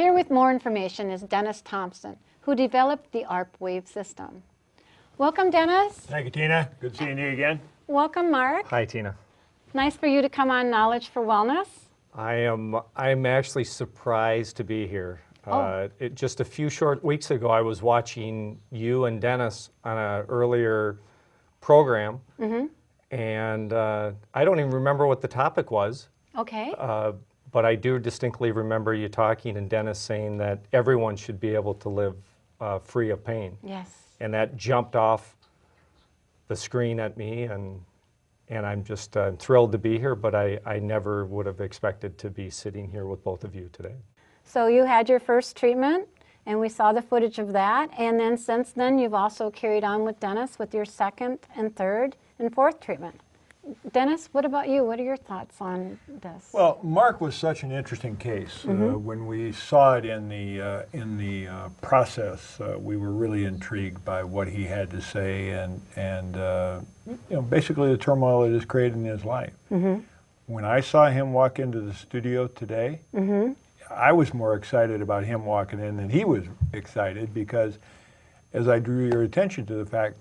Here with more information is Denis Thompson, who developed the ARP Wave System. Welcome, Denis. Thank you, Tina. Good seeing you again. Welcome, Mark. Hi, Tina. Nice for you to come on Knowledge for Wellness. I'm actually surprised to be here. Just a few short weeks ago, I was watching you and Denis on an earlier program, and I don't even remember what the topic was. Okay. But I do distinctly remember you talking and Denis saying that everyone should be able to live free of pain. Yes. And that jumped off the screen at me, and I'm just thrilled to be here, but I never would have expected to be sitting here with both of you today. So you had your first treatment, and we saw the footage of that, and then since then you've also carried on with Denis with your second and third and fourth treatment. Denis, what about you? What are your thoughts on this? Well, Mark was such an interesting case. When we saw it in the process, we were really intrigued by what he had to say, and you know, basically the turmoil it has created in his life. When I saw him walk into the studio today, I was more excited about him walking in than he was excited, because as I drew your attention to the fact,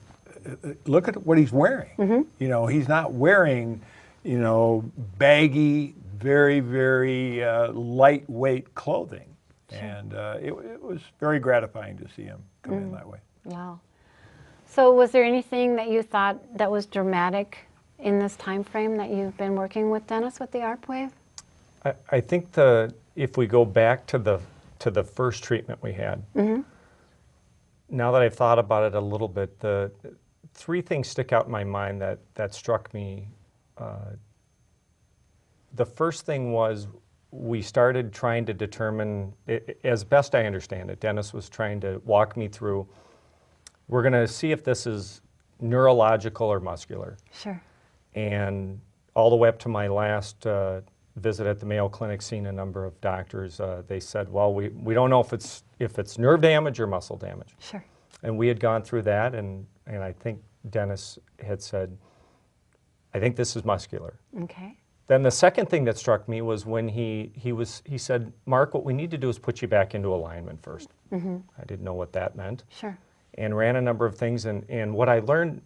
look at what he's wearing. You know, he's not wearing, you know, baggy, very, very lightweight clothing. And it was very gratifying to see him come in that way. Wow. So was there anything that you thought that was dramatic in this time frame that you've been working with Denis with the ARP Wave? I think if we go back to the first treatment we had, now that I've thought about it a little bit, the three things stick out in my mind that struck me. The first thing was we started trying to determine, as best I understand it, Denis was trying to walk me through, we're going to see if this is neurological or muscular. Sure. And all the way up to my last visit at the Mayo Clinic, seeing a number of doctors, they said, well, we don't know if it's nerve damage or muscle damage. Sure. And we had gone through that, and I think Denis had said, I think this is muscular. Okay. Then the second thing that struck me was when he said, Mark, what we need to do is put you back into alignment first. I didn't know what that meant. Sure. And ran a number of things, and what I learned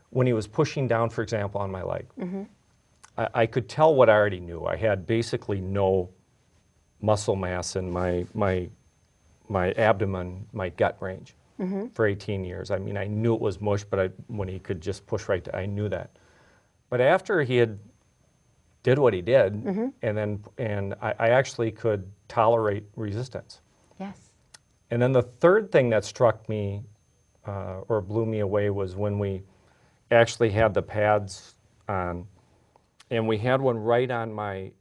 when he was pushing down, for example, on my leg, I could tell what I already knew. I had basically no muscle mass in my abdomen, my gut range for 18 years. I mean, I knew it was mush, but when he could just push right to, I knew that. But after he did what he did, and I actually could tolerate resistance. Yes. And then the third thing that struck me or blew me away was when we actually had the pads on, and we had one right on my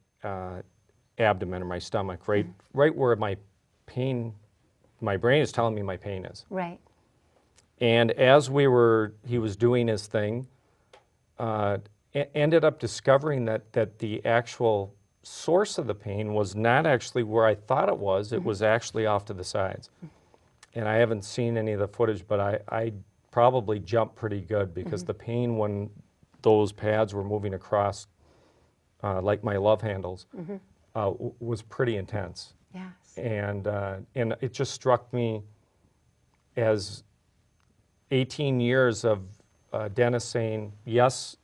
abdomen or my stomach, right where my brain is telling me my pain is. Right. And as he was doing his thing, ended up discovering that the actual source of the pain was not actually where I thought it was. It was actually off to the sides. And I haven't seen any of the footage, but I probably jumped pretty good, because the pain when those pads were moving across, like my love handles, was pretty intense. Yes. And it just struck me as 18 years of Denis saying, yes,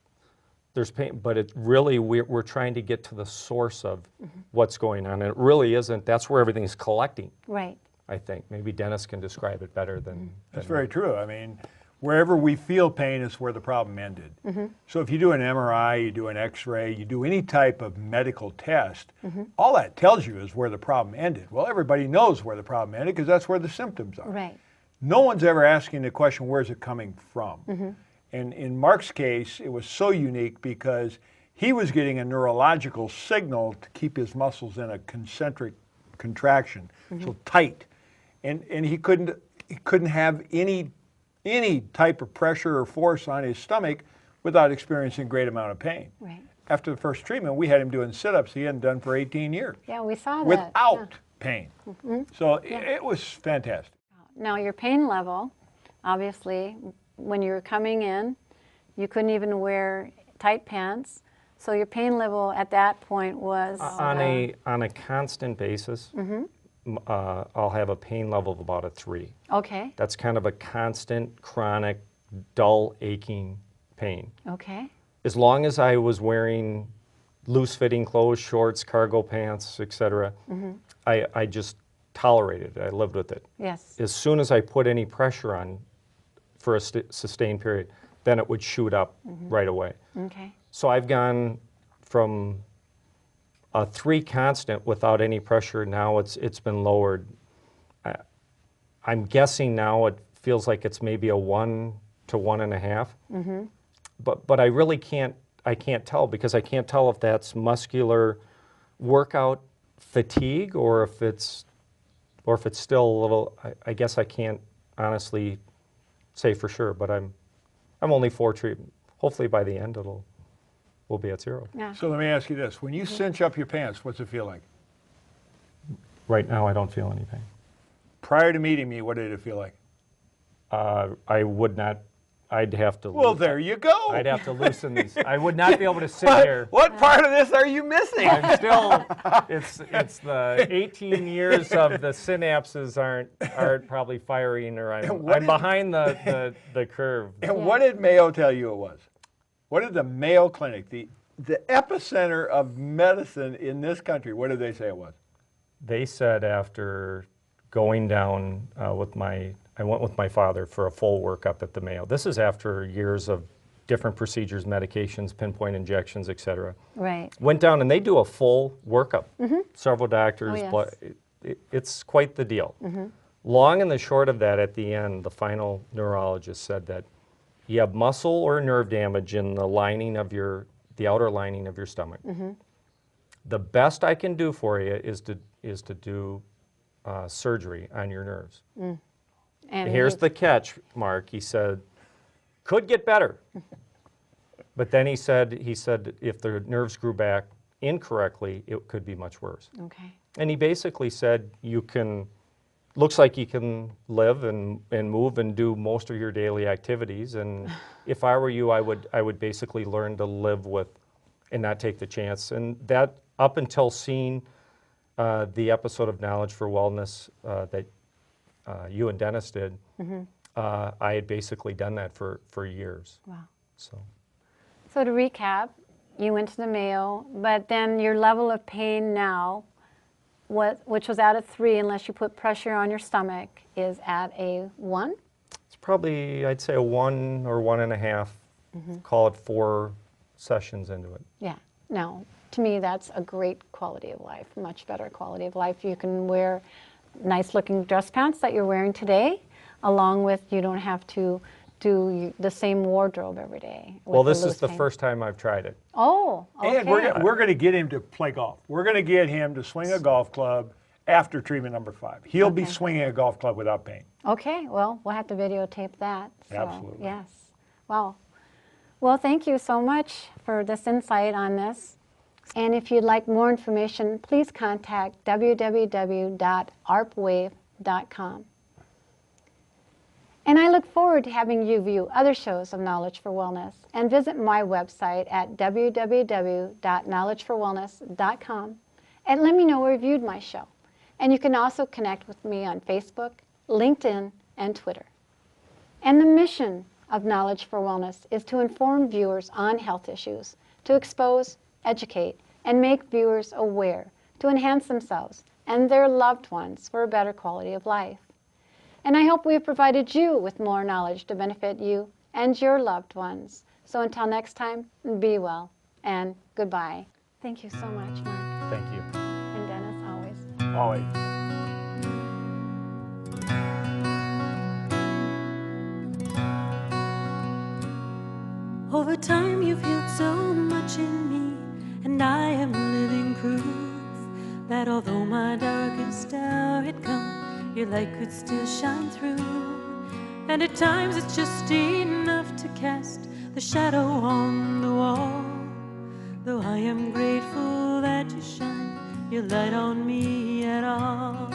there's pain, but it really, we're trying to get to the source of what's going on. And it really isn't, that's where everything's collecting. Right. I think. Maybe Denis can describe it better than That's very true. I mean, wherever we feel pain is where the problem ended. So if you do an MRI, you do an X-ray, you do any type of medical test, all that tells you is where the problem ended. Well, everybody knows where the problem ended because that's where the symptoms are. Right. No one's ever asking the question, where's it coming from? And in Mark's case, it was so unique because he was getting a neurological signal to keep his muscles in a concentric contraction, so tight. And he couldn't have any type of pressure or force on his stomach without experiencing a great amount of pain. Right. After the first treatment, we had him doing sit-ups he hadn't done for 18 years. Yeah, we saw that. Without pain. So it was fantastic. Now your pain level, obviously, when you were coming in, you couldn't even wear tight pants. So your pain level at that point was on a constant basis. I'll have a pain level of about a 3. Okay. That's kind of a constant, chronic, dull, aching pain. Okay. As long as I was wearing loose-fitting clothes, shorts, cargo pants, etc., I just tolerated it. I lived with it. Yes. As soon as I put any pressure on for a sustained period, then it would shoot up right away. Okay. So I've gone from a 3 constant without any pressure. Now it's been lowered. I'm guessing now it feels like it's maybe a 1 to 1.5. But I really can't tell, because I can't tell if that's muscular workout fatigue or if it's still a little. I guess I can't honestly say for sure. But I'm only 4 treatment. Hopefully by the end we'll be at 0. Yeah. So let me ask you this. When you cinch up your pants, what's it feel like? Right now I don't feel any pain. Prior to meeting me, what did it feel like? I would not. I'd have to. Well, there you go. I'd have to loosen these. I would not be able to sit here. What part of this are you missing? I'm still. It's the 18 years of the synapses aren't probably firing, or I'm behind the curve. And what did Mayo tell you it was? What did the Mayo Clinic, the epicenter of medicine in this country, what did they say it was? They said after going down I went with my father for a full workup at the Mayo. This is after years of different procedures, medications, pinpoint injections, etc. Right. Went down and they do a full workup. Several doctors. Oh, yes. It's quite the deal. Long and the short of that, at the end, the final neurologist said that you have muscle or nerve damage in the lining of the outer lining of your stomach. The best I can do for you is to do surgery on your nerves. And Here's the catch, Mark. He said, could get better. But then he said if the nerves grew back incorrectly, it could be much worse. Okay. And he basically said, looks like you can live and move and do most of your daily activities. And if I were you, I would basically learn to live with and not take the chance. And that, up until seeing the episode of Knowledge for Wellness that you and Denis did, I had basically done that for years. Wow. So So to recap, you went to the Mayo, but then your level of pain now, which was at a 3, unless you put pressure on your stomach, is at a 1? it's probably, I'd say, a 1 or 1.5, call it 4 sessions into it. Yeah. No, to me, that's a great quality of life, much better quality of life. You can wear nice looking dress pants that you're wearing today, along with you don't have to do the same wardrobe every day. Well, this is the first time I've tried it. Oh, okay. And we're going to get him to play golf. We're going to get him to swing a golf club after treatment number 5. He'll be swinging a golf club without pain. Okay, well, we'll have to videotape that. So, Absolutely. Yes. Wow. Well, thank you so much for this insight on this. And if you'd like more information, please contact www.arpwave.com. And I look forward to having you view other shows of Knowledge for Wellness and visit my website at www.knowledgeforwellness.com and let me know where you viewed my show. And you can also connect with me on Facebook, LinkedIn, and Twitter. And the mission of Knowledge for Wellness is to inform viewers on health issues, to expose, educate, and make viewers aware, to enhance themselves and their loved ones for a better quality of life. And I hope we have provided you with more knowledge to benefit you and your loved ones. So until next time, be well and goodbye. Thank you so much, Mark. Thank you. And Denis, always. Always. Over time you've healed so much in me, and I am living proof that although my darkest hour had come, your light could still shine through. And at times it's just enough to cast the shadow on the wall. Though I am grateful that you shine your light on me at all.